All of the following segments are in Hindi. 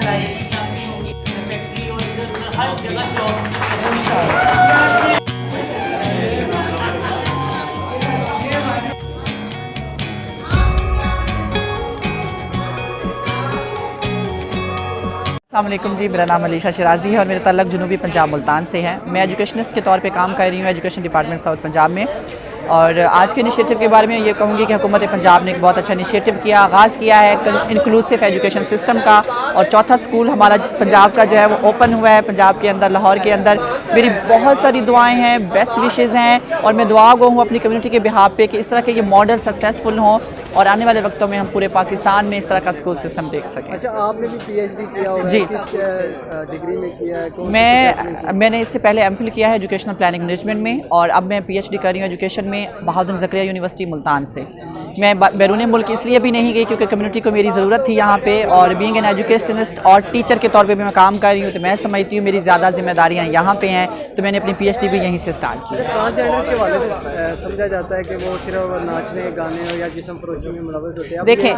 अस्सलामुअलैकुम जी, मेरा नाम अलीशा शिराजी है और मेरा तल्लक जुनूबी पंजाब मुल्तान से है। मैं एजुकेशनिस्ट के तौर पे काम कर रही हूँ एजुकेशन डिपार्टमेंट साउथ पंजाब में। और आज के इनिशिएटिव के बारे में ये कहूँगी कि हुकूमत पंजाब ने एक बहुत अच्छा इनिशिएटिव किया, आगाज़ किया है इंक्लूसिव एजुकेशन सिस्टम का। और चौथा स्कूल हमारा पंजाब का जो है वो ओपन हुआ है पंजाब के अंदर, लाहौर के अंदर। मेरी बहुत सारी दुआएं हैं, बेस्ट विशेज़ हैं और मैं दुआ गो हूँ अपनी कम्युनिटी के बिहाफ पे कि इस तरह के ये मॉडल सक्सेसफुल हों और आने वाले वक्तों में हम पूरे पाकिस्तान में इस तरह का स्कूल सिस्टम देख सकें। अच्छा, आपने भी पीएचडी किया हुआ है? जी, किस डिग्री में किया है? मैंने इससे पहले एमफिल किया है एजुकेशनल प्लानिंग मैनेजमेंट में और अब मैं पीएचडी कर रही हूँ एजुकेशन में बहादुर ज़करिया यूनिवर्सिटी मुल्तान से। मैं बैरून मुल्क इसलिए भी नहीं गई क्योंकि कम्युनिटी को मेरी ज़रूरत थी यहाँ पे, और बीइंग एन एजुकेशनिस्ट और टीचर के तौर पे भी मैं काम कर रही हूँ, तो मैं समझती हूँ मेरी ज़्यादा जिम्मेदारियाँ यहाँ पे हैं, तो मैंने अपनी पीएचडी भी यहीं से स्टार्ट की। ट्रांसजेंडर्स के हवाले से समझा जाता है कि वो सिर्फ नाचने गाने या जिस्म फरोशी में मुलव्वस होते हैं। देखें,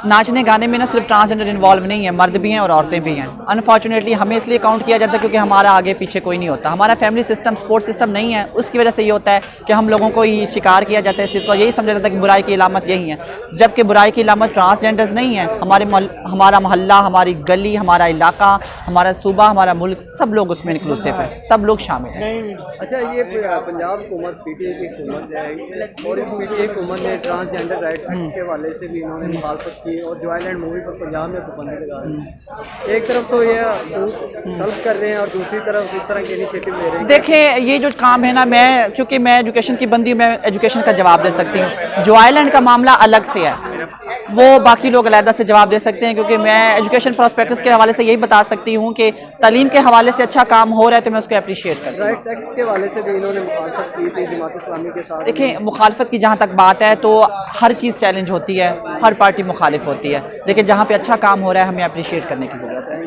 नाचने गाने में ना सिर्फ ट्रांसजेंडर इन्वॉल्व नहीं है, मर्द भी हैं और औरतें भी हैं। अनफॉर्चुनेटली हमें इसलिए काउंट किया जाता है क्योंकि हमारा आगे पीछे कोई नहीं होता, हमारा फैमिली सिस्टम सपोर्ट सिस्टम नहीं है। उसकी वजह से ये होता है कि हम लोगों को ही शिकार किया जाता है इस चीज़ को, यही समझा जाता है कि बुराई की अलामत यही है, जबकि बुराई की अलामत ट्रांसजेंडर्स नहीं है। हमारा मोहल्ला, हमारी गली, हमारा इलाका, हमारा सूबा, हमारा मुल्क, सब लोग उसमें इंक्लूसिव है, सब लोग शामिल हैं। अच्छा, ये पंजाब हुकूमत पीटीआई की हुकूमत है और इस पीटीआई हुकूमत ने ट्रांसजेंडर राइट्स के हवाले से भी इन्होंने मुखालफत की और जो आइलैंड मूवी पर पंजाब में पाबंदी लगा रही है। एक तरफ तो ये सल्व कर रहे हैं और दूसरी तरफ इस तरह के इनिशिएटिव ले रहे हैं। देखिए, ये जो काम है ना, क्योंकि मैं एजुकेशन की बंदी हूँ, मैं एजुकेशन का जवाब दे सकती हूँ। जो आइलैंड का मामला अलग से है वो बाकी लोग अलग से जवाब दे सकते हैं, क्योंकि मैं एजुकेशन प्रोस्पेक्टस के हवाले से यही बता सकती हूँ कि तालीम के हवाले से अच्छा काम हो रहा है तो मैं उसको अप्रिशिएट करती हूँ। राइट्स एक्ट के हवाले से भी इन्होंने मुखालफत की थी जमात इस्लामी के साथ। देखिए, मुखालफत की जहाँ तक बात है तो हर चीज़ चैलेंज होती है, हर पार्टी मुखालिफ होती है, लेकिन जहाँ पे अच्छा काम हो रहा है हमें अप्रिशिएट करने की ज़रूरत है।